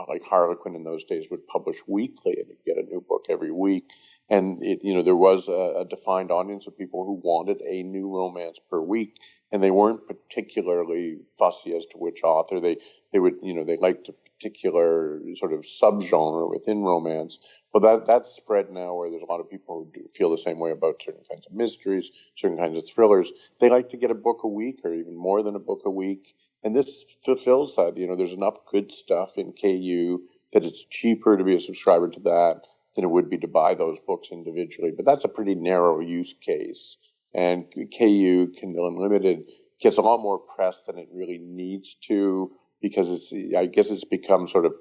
like Harlequin in those days would publish weekly and you'd get a new book every week. And there was a defined audience of people who wanted a new romance per week, and they weren't particularly fussy as to which author. They liked a particular sort of subgenre within romance. But that's spread now, where there's a lot of people who feel the same way about certain kinds of mysteries, certain kinds of thrillers. They like to get a book a week, or even more than a book a week. And this fulfills that. There's enough good stuff in KU that it's cheaper to be a subscriber to that than it would be to buy those books individually. But that's a pretty narrow use case. And KU, Kindle Unlimited, gets a lot more press than it really needs to, because I guess it's become sort of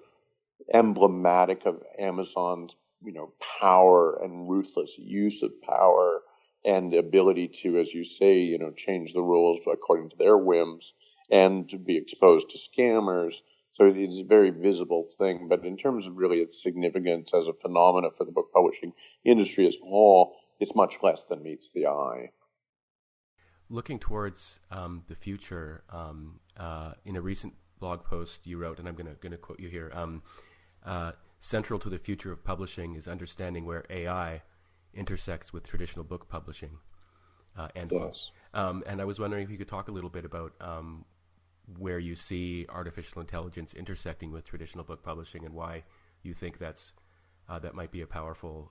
emblematic of Amazon's, power and ruthless use of power and ability to, as you say, change the rules according to their whims and to be exposed to scammers. So it's a very visible thing. But in terms of really its significance as a phenomena for the book publishing industry as a whole, it's much less than meets the eye. Looking towards the future, in a recent blog post you wrote, and I'm going to quote you here, central to the future of publishing is understanding where AI intersects with traditional book publishing. Yes. And I was wondering if you could talk a little bit about where you see artificial intelligence intersecting with traditional book publishing, and why you think that might be a powerful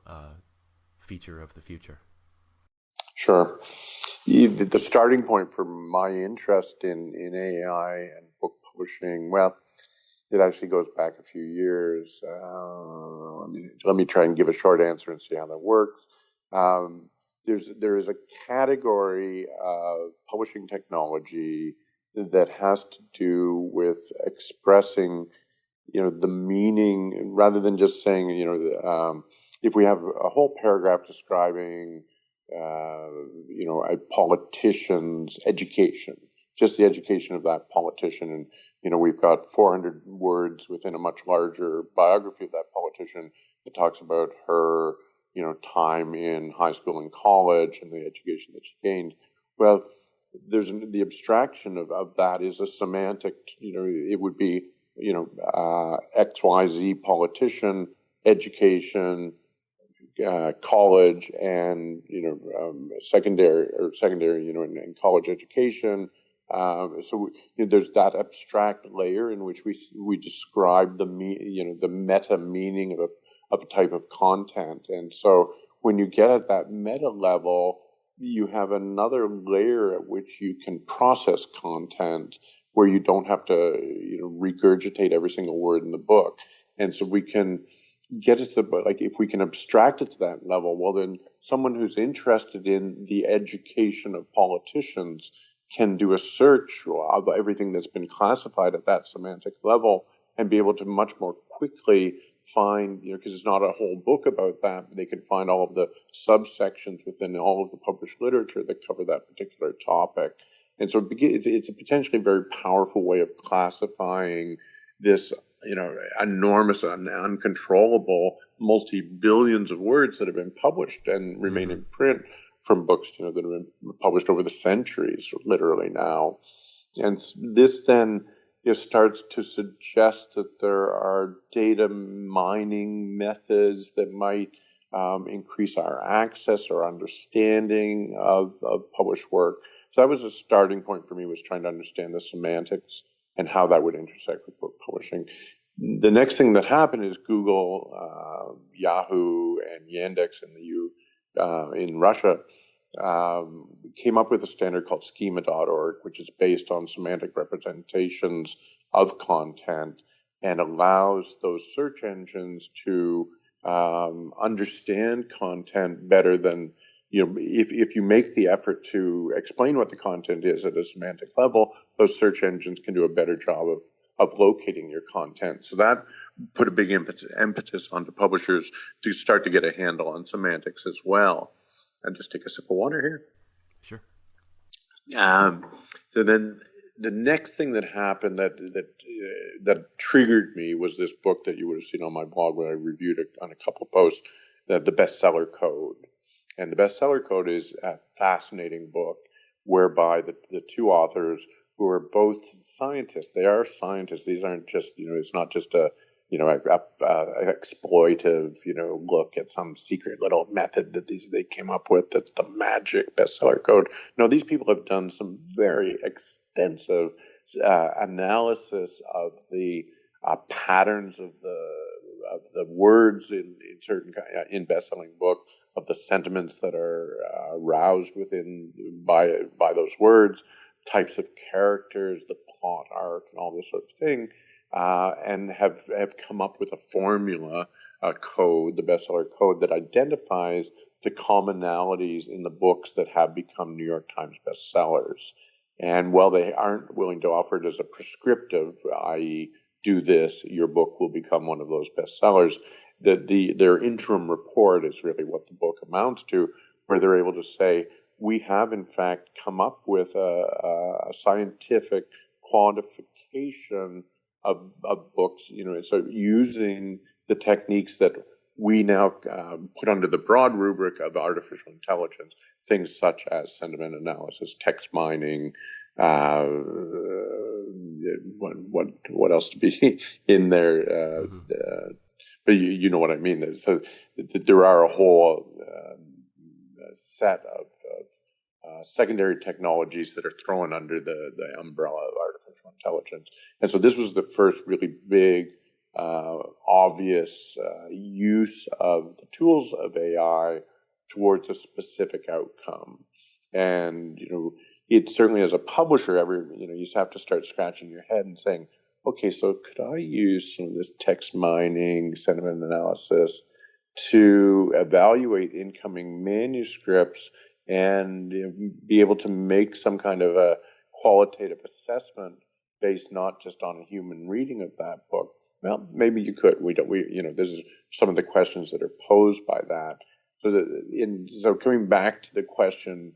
feature of the future. Sure. The starting point for my interest in AI and book publishing, well, it actually goes back a few years. Let me try and give a short answer and see how that works. There is a category of publishing technology that has to do with expressing, the meaning, rather than just saying, if we have a whole paragraph describing, a politician's education, just the education of that politician, and we've got 400 words within a much larger biography of that politician that talks about her, time in high school and college and the education that she gained. Well, the abstraction of that is a semantic, it would be, XYZ politician, education, college, and, secondary, and college education. So there's that abstract layer in which we describe the meta meaning of a type of content. And so when you get at that meta level, you have another layer at which you can process content where you don't have to, regurgitate every single word in the book. And so we can get us to, like, if we can abstract it to that level, well, then someone who's interested in the education of politicians can do a search of everything that's been classified at that semantic level and be able to much more quickly find, because it's not a whole book about that, they can find all of the subsections within all of the published literature that cover that particular topic. And so it's a potentially very powerful way of classifying this, enormous and uncontrollable multi-billions of words that have been published and remain in print from books, that have been published over the centuries, literally now. And this then starts to suggest that there are data mining methods that might increase our access or understanding of published work. So that was a starting point for me, was trying to understand the semantics and how that would intersect with book publishing. The next thing that happened is Google, Yahoo, and Yandex in Russia came up with a standard called schema.org, which is based on semantic representations of content and allows those search engines to understand content better than, if you make the effort to explain what the content is at a semantic level, those search engines can do a better job of locating your content. So that put a big impetus onto publishers to start to get a handle on semantics as well. I'll just take a sip of water here. Sure. So then the next thing that happened that triggered me was this book that you would have seen on my blog when I reviewed it on a couple of posts, the Bestseller Code. And the Bestseller Code is a fascinating book whereby the two authors, who are both scientists, they are scientists. These aren't just, it's not just a exploitive, look at some secret little method that they came up with. That's the magic Bestseller Code. No, these people have done some very extensive analysis of the patterns of the words in certain in best-selling book, of the sentiments that are aroused by those words, types of characters, the plot arc, and all this sort of thing. And have come up with a formula, a code, the Bestseller Code, that identifies the commonalities in the books that have become New York Times bestsellers. And while they aren't willing to offer it as a prescriptive, i.e., do this, your book will become one of those bestsellers, their interim report is really what the book amounts to, where they're able to say, we have in fact come up with a scientific quantification of books, so using the techniques that we now put under the broad rubric of artificial intelligence, things such as sentiment analysis, text mining, what else to be in there, but you know what I mean. So there are a whole set of secondary technologies that are thrown under the umbrella of artificial intelligence. And so this was the first really big, obvious use of the tools of AI towards a specific outcome. And, it certainly, as a publisher, you just have to start scratching your head and saying, okay, so could I use some of this text mining, sentiment analysis to evaluate incoming manuscripts and be able to make some kind of a qualitative assessment based not just on a human reading of that book? Well, maybe you could. This is some of the questions that are posed by that. So coming back to the question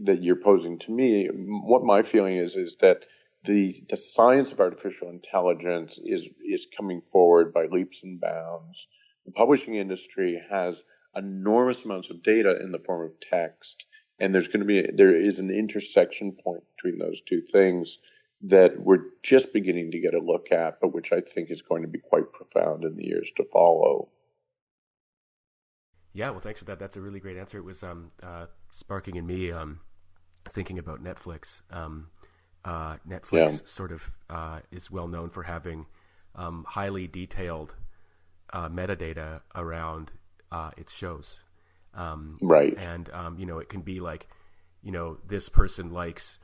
that you're posing to me, what my feeling is that the science of artificial intelligence is coming forward by leaps and bounds. The publishing industry has enormous amounts of data in the form of text, and there is an intersection point between those two things that we're just beginning to get a look at, but which I think is going to be quite profound in the years to follow. Yeah, well, thanks for that. That's a really great answer. It was sparking in me thinking about Netflix. Netflix sort of is well known for having highly detailed metadata around its shows. Right. And, it can be like, this person likes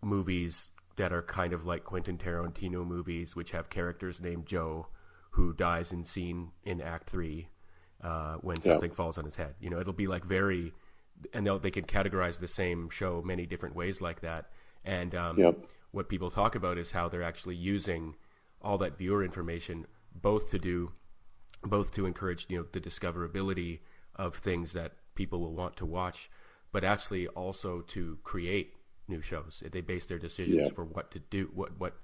movies that are kind of like Quentin Tarantino movies, which have characters named Joe, who dies in scene in Act 3 when something falls on his head. It'll be like and they can categorize the same show many different ways like that. And what people talk about is how they're actually using all that viewer information both to encourage the discoverability of things that people will want to watch, but actually also to create new shows. They base their decisions for what to do, what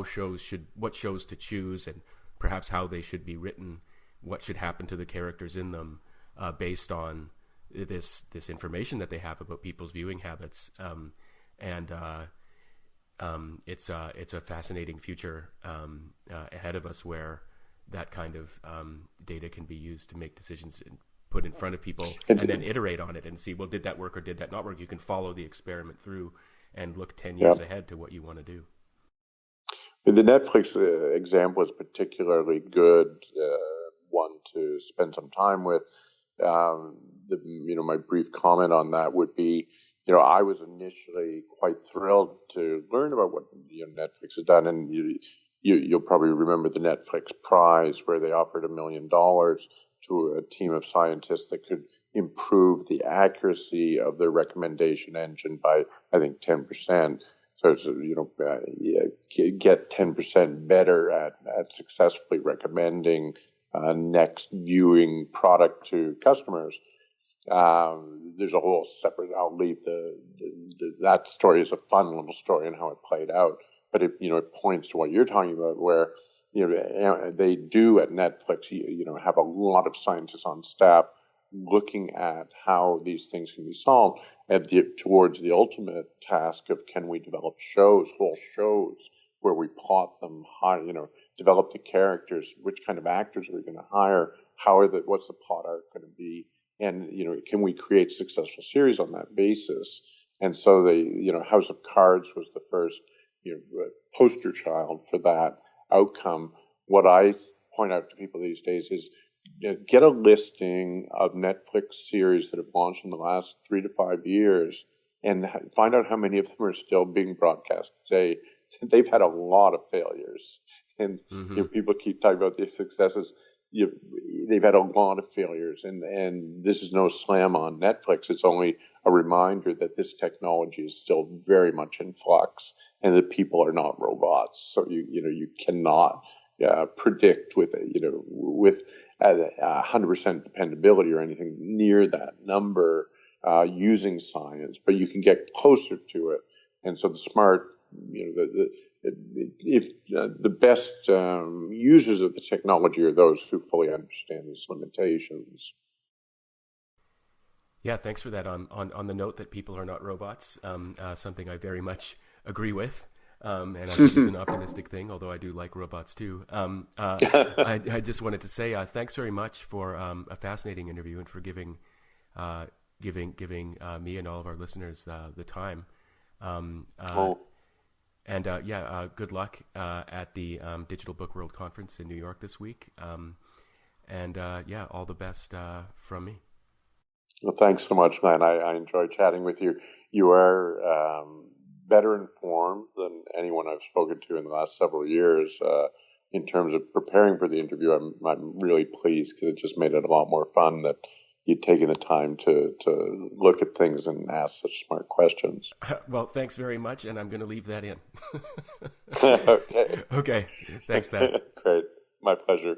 shows to choose, and perhaps how they should be written, what should happen to the characters in them, based on this information that they have about people's viewing habits. It's a fascinating future ahead of us, where that kind of data can be used to make decisions and put in front of people, and then iterate on it and see, well, did that work or did that not work? You can follow the experiment through and look 10 years ahead to what you want to do. The Netflix example is particularly good, one to spend some time with. My brief comment on that would be, I was initially quite thrilled to learn about what Netflix has done, and you'll probably remember the Netflix prize, where they offered $1 million to a team of scientists that could improve the accuracy of their recommendation engine by, I think, 10%. So it's, get 10% better at successfully recommending next viewing product to customers. There's a whole separate, I'll leave that story is a fun little story and how it played out. But it points to what you're talking about, where, they do at Netflix, have a lot of scientists on staff looking at how these things can be solved towards the ultimate task of, can we develop whole shows where we plot them, develop the characters, which kind of actors are we going to hire, what's the plot arc going to be, and, can we create successful series on that basis? And so House of Cards was the first, poster child for that outcome. What I point out to people these days is, get a listing of Netflix series that have launched in the last 3 to 5 years and find out how many of them are still being broadcast today. They've had a lot of failures, and people keep talking about their successes. They've had a lot of failures, and this is no slam on Netflix. It's only a reminder that this technology is still very much in flux, and that people are not robots. So you cannot predict with 100% dependability or anything near that number using science, but you can get closer to it. And so the smart, the best users of the technology are those who fully understand its limitations. Yeah, thanks for that. On the note that people are not robots, something I very much agree with. And I think it's an optimistic thing, although I do like robots too. I just wanted to say thanks very much for a fascinating interview, and for giving me and all of our listeners the time. Good luck at the Digital Book World Conference in New York this week. All the best from me. Well, thanks so much, man. I enjoyed chatting with you. You are better informed than anyone I've spoken to in the last several years in terms of preparing for the interview. I'm really pleased, because it just made it a lot more fun that you'd taken the time to look at things and ask such smart questions. Well, thanks very much, and I'm going to leave that in. Okay. Okay. Thanks, Thad. Great. My pleasure.